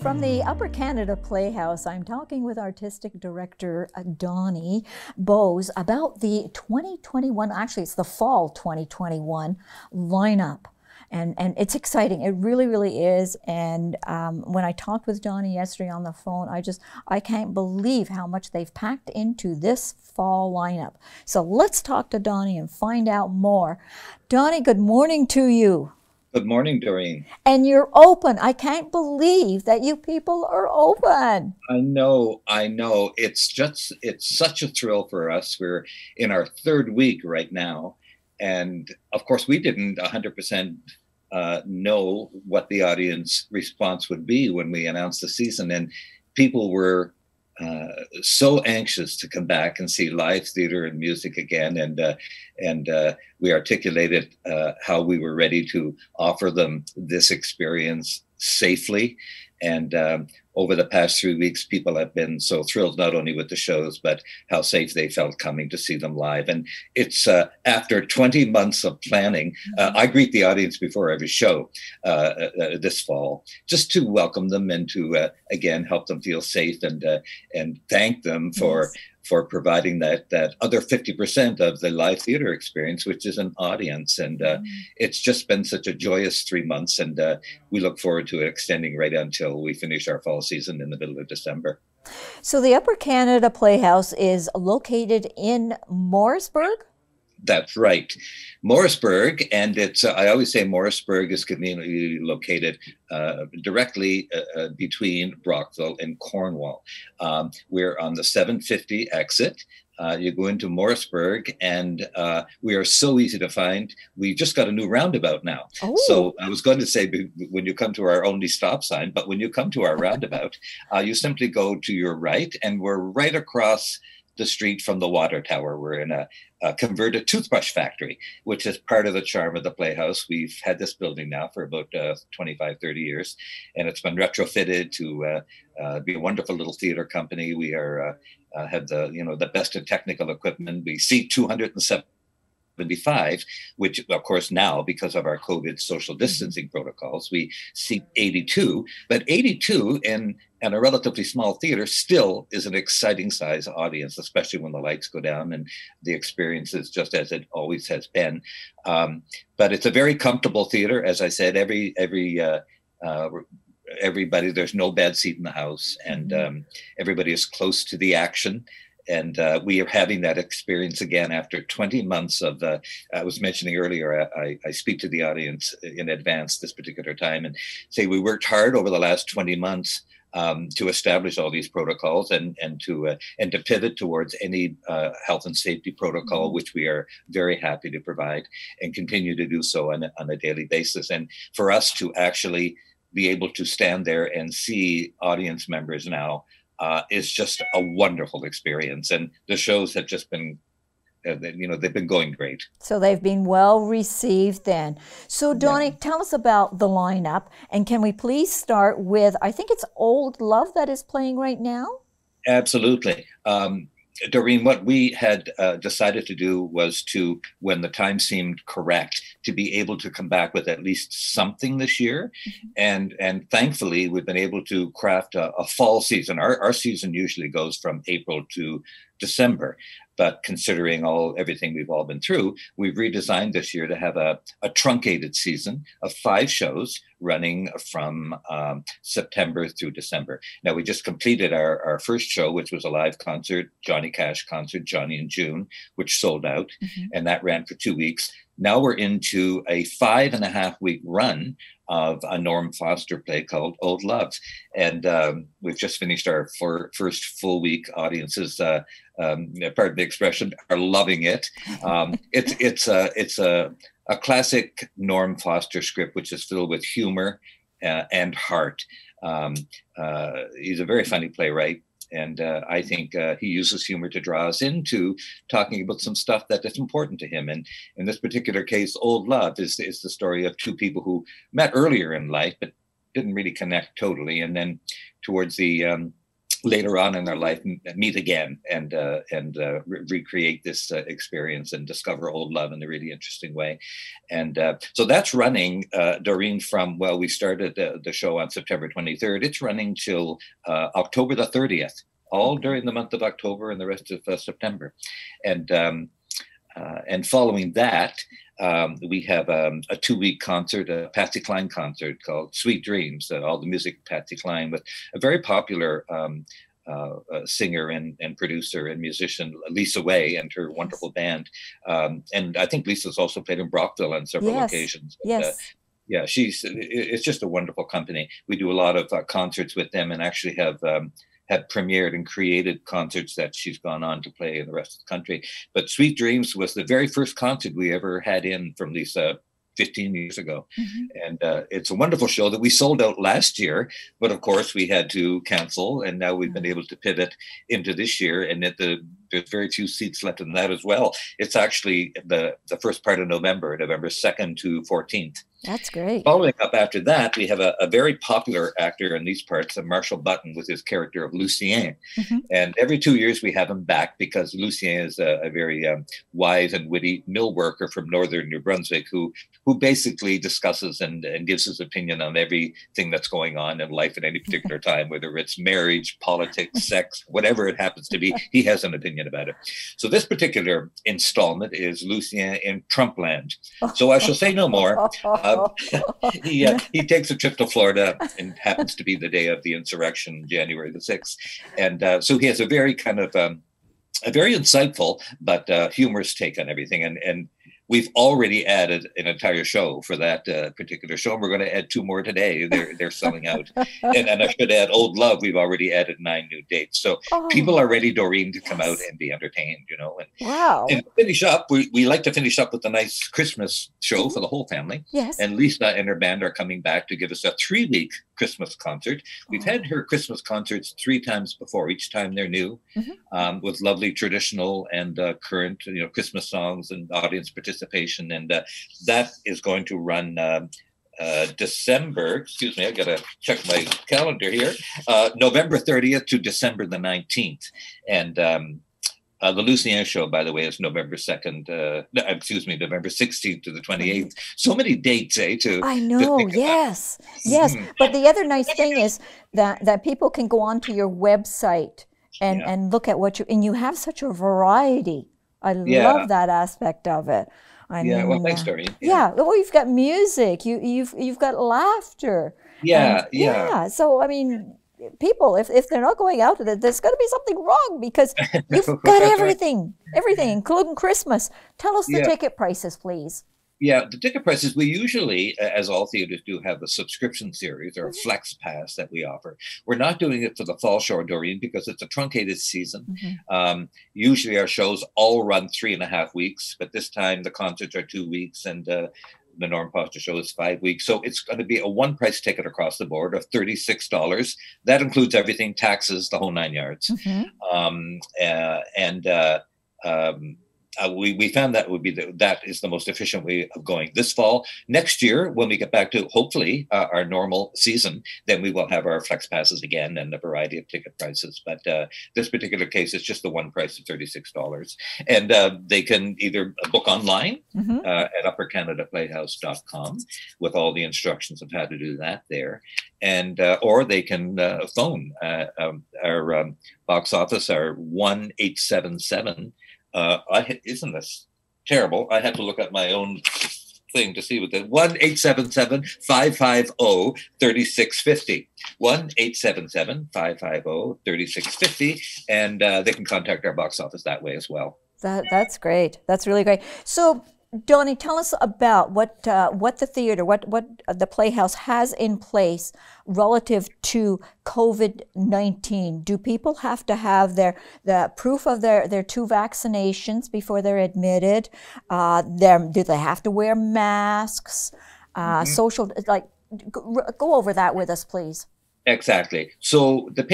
From the Upper Canada Playhouse, I'm talking with Artistic Director Donnie Bowes about the 2021, actually it's the fall 2021 lineup. And it's exciting. It really, really is. And when I talked with Donnie yesterday on the phone, I can't believe how much they've packed into this fall lineup. So let's talk to Donnie and find out more. Donnie, good morning to you. Good morning, Doreen. And you're open. I can't believe that you people are open. I know. It's such a thrill for us. We're in our third week right now. And of course, we didn't 100% know what the audience response would be when we announced the season. And people were so anxious to come back and see live theater and music again. And we articulated how we were ready to offer them this experience safely. And over the past 3 weeks, people have been so thrilled, not only with the shows, but how safe they felt coming to see them live. And it's after 20 months of planning, I greet the audience before every show this fall, just to welcome them and to, again, help them feel safe and thank them for providing that other 50% of the live theater experience, which is an audience. And it's just been such a joyous 3 months. And we look forward to it extending right until we finish our fall season in the middle of December. So the Upper Canada Playhouse is located in Morrisburg? That's right. Morrisburg, and it's, I always say Morrisburg is conveniently located directly between Brockville and Cornwall. We're on the 750 exit. You go into Morrisburg, and we are so easy to find. We just got a new roundabout now. Oh. So I was going to say when you come to our only stop sign, but when you come to our roundabout, you simply go to your right, and we're right across the street from the water tower. We're in a converted toothbrush factory, which is part of the charm of the Playhouse. We've had this building now for about 25, 30 years, and it's been retrofitted to be a wonderful little theater company. We are have the best in technical equipment. We seat 275, which of course now, because of our COVID social distancing protocols, we seat 82. But 82 in a relatively small theater still is an exciting size audience, especially when the lights go down and the experience is just as it always has been. But it's a very comfortable theater. As I said, everybody, there's no bad seat in the house, and everybody is close to the action. And we are having that experience again after 20 months of, I was mentioning earlier, I speak to the audience in advance this particular time and say we worked hard over the last 20 months to establish all these protocols and to pivot towards any health and safety protocol, which we are very happy to provide and continue to do so on a daily basis. And for us to actually be able to stand there and see audience members now is just a wonderful experience. And the shows have just been, they've been going great. So they've been well received then. So Donnie, tell us about the lineup. And can we please start with, I think it's Old Love that is playing right now? Absolutely. Doreen, what we had decided to do was to, when the time seemed correct, to be able to come back with at least something this year. And thankfully, we've been able to craft a fall season. Our season usually goes from April to December. But considering everything we've all been through, we've redesigned this year to have a truncated season of 5 shows running from September through December. Now, we just completed our first show, which was a live concert, Johnny Cash concert, Johnny in June, which sold out, and that ran for 2 weeks. Now we're into a 5.5-week run of a Norm Foster play called Old Love. And we've just finished our first full week. Audiences, pardon the expression, are loving it. It's a classic Norm Foster script, which is filled with humor and heart. He's a very funny playwright. And I think he uses humor to draw us into talking about some stuff that is important to him. And in this particular case, Old Love is the story of 2 people who met earlier in life, but didn't really connect totally. And then towards the later on in their life meet again and recreate this experience and discover old love in a really interesting way. And so that's running, Doreen, from, well, we started the show on September 23rd. It's running till October the 30th, all during the month of October and the rest of September. And following that, we have a 2-week concert, a Patsy Cline concert called Sweet Dreams, all the music of Patsy Cline, with a very popular singer and producer and musician, Lisa Way, and her wonderful band. And I think Lisa's also played in Brockville on several occasions. Yes. Yeah, it's just a wonderful company. We do a lot of concerts with them, and actually have premiered and created concerts that she's gone on to play in the rest of the country. But Sweet Dreams was the very first concert we ever had in from Lisa 15 years ago. And it's a wonderful show that we sold out last year, but of course we had to cancel, and now we've been able to pivot into this year, and there's very few seats left in that as well. It's actually the first part of November 2nd to 14th. That's great. Following up after that, we have a very popular actor in these parts, Marshall Button, with his character of Lucien. And every 2 years we have him back, because Lucien is a very wise and witty mill worker from northern New Brunswick who basically discusses and gives his opinion on everything that's going on in life at any particular time, whether it's marriage, politics, sex, whatever it happens to be, he has an opinion about it. So this particular installment is Lucien in Trumpland. So I shall say no more. He takes a trip to Florida, and happens to be the day of the insurrection, January the 6th. And so he has a very kind of a very insightful but humorous take on everything. And we've already added an entire show for that particular show. And we're going to add 2 more today. They're selling out. And I should add Old Love. We've already added 9 new dates. So people are ready, Doreen, to come out and be entertained, And finish up, we like to finish up with a nice Christmas show for the whole family. Yes. And Lisa and her band are coming back to give us a 3-week Christmas concert. We've had her Christmas concerts 3 times before. Each time they're new, with lovely traditional and current, Christmas songs and audience participation. And that is going to run December, excuse me, I gotta check my calendar here, November 30th to December the 19th. And the Lucien show, by the way, is November 2nd, November 16th to the 28th. So many dates, I know, yes. But the other nice thing is that people can go onto your website and look at and you have such a variety. I love that aspect of it. I mean, well, thanks, Doreen. Well, you've got music, you've got laughter. So, I mean, people, if they're not going out, there's going to be something wrong, because you've got everything, including Christmas. Tell us the ticket prices, please. Yeah, the ticket prices, we usually, as all theaters do, have a subscription series or a flex pass that we offer. We're not doing it for the fall show, Doreen, because it's a truncated season. Usually our shows all run 3.5 weeks, but this time the concerts are 2 weeks, and the Norm Foster show is 5 weeks. So it's going to be a one-price ticket across the board of $36. That includes everything, taxes, the whole 9 yards. We found that that is the most efficient way of going this fall. Next year, when we get back to hopefully our normal season, then we will have our flex passes again and a variety of ticket prices. But this particular case is just the one price of $36, and they can either book online at uppercanadaplayhouse.com with all the instructions of how to do that there, and or they can phone our box office, our 1-877. Isn't this terrible? I had to look at my own thing to see what the 1-877-550-3650. 1-877-550-3650, and they can contact our box office that way as well. That's great. That's really great. So, Donnie, tell us about what the theater, what the Playhouse has in place relative to COVID-19. Do people have to have the proof of their 2 vaccinations before they're admitted? Do they have to wear masks? Social, go over that with us, please. Exactly. So the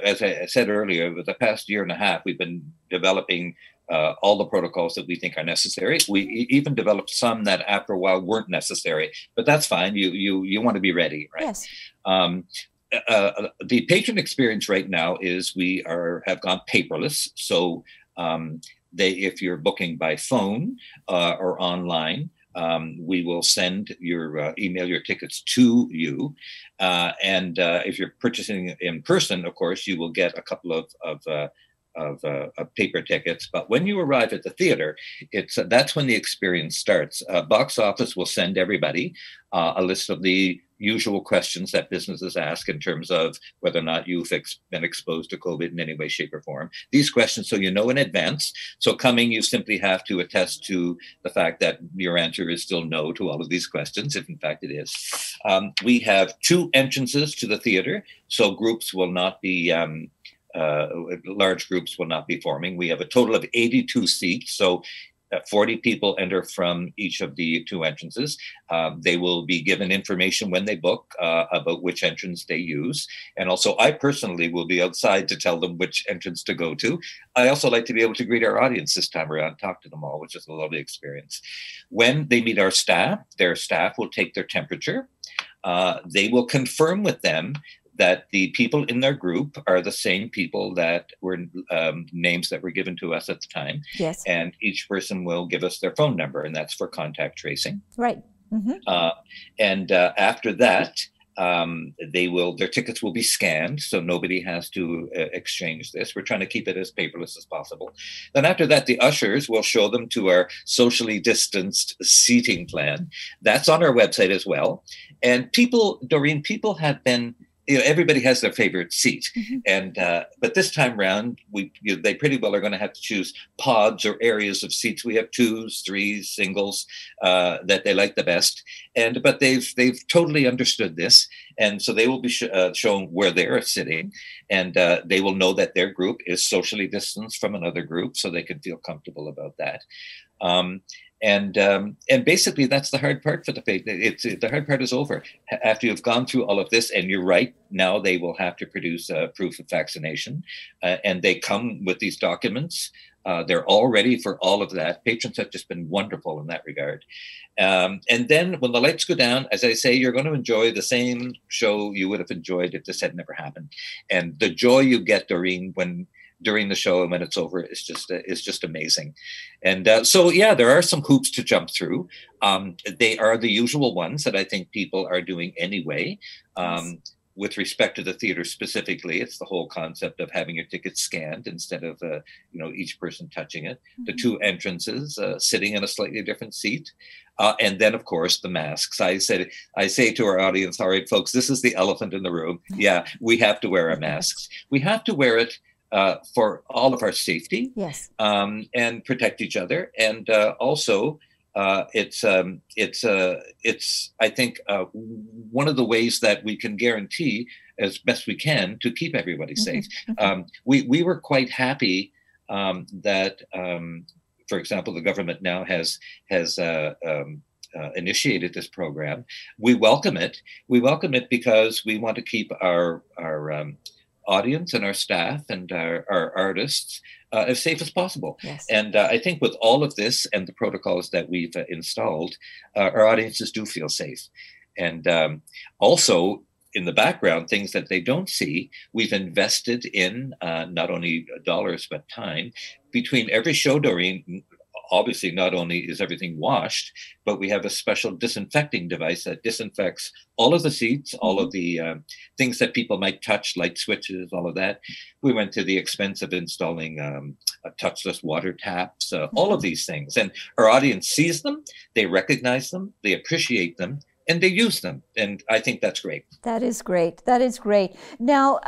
as I said earlier, over the past 1.5 years, we've been developing all the protocols that we think are necessary. We even developed some that after a while weren't necessary, but that's fine. You want to be ready, right? Yes. the patron experience right now is we have gone paperless. So if you're booking by phone or online, we will send your email your tickets to you. And if you're purchasing in person, of course, you will get a couple of paper tickets. But when you arrive at the theater, that's when the experience starts. Box office will send everybody a list of the usual questions that businesses ask in terms of whether or not you've been exposed to COVID in any way, shape, or form. These questions, so you know in advance. So coming, you simply have to attest to the fact that your answer is still no to all of these questions, if in fact it is. We have 2 entrances to the theater, so groups will not be large groups will not be forming. We have a total of 82 seats, so 40 people enter from each of the 2 entrances. They will be given information when they book about which entrance they use. And also, I personally will be outside to tell them which entrance to go to. I also like to be able to greet our audience this time around, talk to them all, which is a lovely experience. When they meet our staff, their staff will take their temperature. They will confirm with them that the people in their group are the same people that were names that were given to us at the time. Yes. And each person will give us their phone number, and that's for contact tracing. Right. Mm-hmm. And after that, their tickets will be scanned, so nobody has to exchange this. We're trying to keep it as paperless as possible. Then after that, the ushers will show them to our socially distanced seating plan. That's on our website as well. And Doreen, people have been, everybody has their favorite seat. Mm-hmm. And but this time around, they pretty well are going to have to choose pods or areas of seats. We have 2s, 3s, singles that they like the best. But they've totally understood this. And so they will be shown where they're sitting, and they will know that their group is socially distanced from another group, so they can feel comfortable about that. And basically, that's the hard part for the patient. The hard part is over. After you've gone through all of this, and you're right, now they will have to produce proof of vaccination. And they come with these documents. They're all ready for all of that. Patrons have just been wonderful in that regard. And then when the lights go down, as I say, you're going to enjoy the same show you would have enjoyed if this had never happened. And the joy you get, Doreen, during the show and when it's over is just amazing. And so there are some hoops to jump through. They are the usual ones that I think people are doing anyway. Yes. With respect to the theater specifically, it's the whole concept of having your ticket scanned instead of each person touching it. Mm-hmm. The 2 entrances, sitting in a slightly different seat. And then, of course, the masks. I say to our audience, all right, folks, this is the elephant in the room. Yeah, we have to wear our masks. We have to wear it for all of our safety. Yes. And protect each other. And also, it's I think one of the ways that we can guarantee as best we can to keep everybody safe. Mm-hmm. We were quite happy that, for example, the government now has initiated this program. We welcome it. We welcome it because we want to keep our audience and our staff and our artists as safe as possible. Yes. And I think with all of this and the protocols that we've installed, our audiences do feel safe. And also in the background, things that they don't see, we've invested in not only dollars, but time. Between every show, Doreen, obviously not only is everything washed, but we have a special disinfecting device that disinfects all of the seats, all of the things that people might touch, light switches, all of that. We went to the expense of installing touchless water taps, all of these things. And our audience sees them, they recognize them, they appreciate them, and they use them. And I think that's great. That is great. That is great. Now,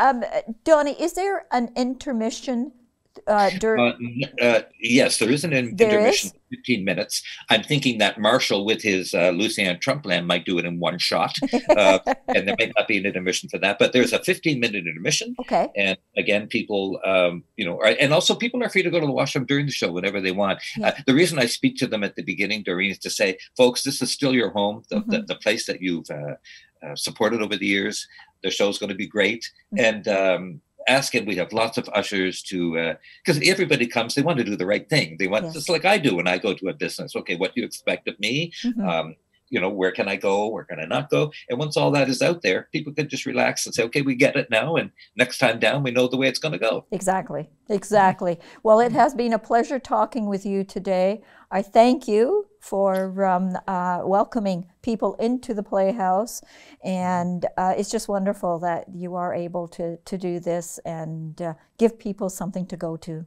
Donnie, is there an intermission? Yes, there is an intermission, 15 minutes. I'm thinking that Marshall with his Lucien Trump lamp might do it in one shot. And there might not be an intermission for that, but there's a 15-minute intermission. Okay. And again, people, and also people are free to go to the washroom during the show whenever they want. Yeah. The reason I speak to them at the beginning, Doreen, is to say, folks, this is still your home, the place that you've supported over the years. The show's going to be great. And ask it. We have lots of ushers to, because everybody comes, they want to do the right thing. They want, just like I do when I go to a business. Okay, what do you expect of me? where can I go? Where can I not go? And once all that is out there, people can just relax and say, okay, we get it now. And next time down, we know the way it's going to go. Exactly. Exactly. Well, it has been a pleasure talking with you today. I thank you for welcoming people into the Playhouse. And it's just wonderful that you are able to do this and give people something to go to.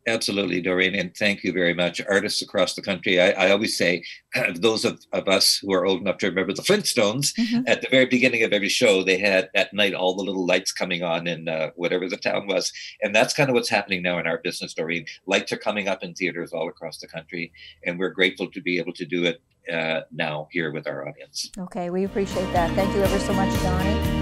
Absolutely, Doreen, and thank you very much. Artists across the country, I always say, those of us who are old enough to remember the Flintstones, at the very beginning of every show, they had at night all the little lights coming on in whatever the town was. And that's kind of what's happening now in our business, Doreen. Lights are coming up in theaters all across the country, and we're grateful to be able to do it now here with our audience. Okay, we appreciate that. Thank you ever so much, Donnie.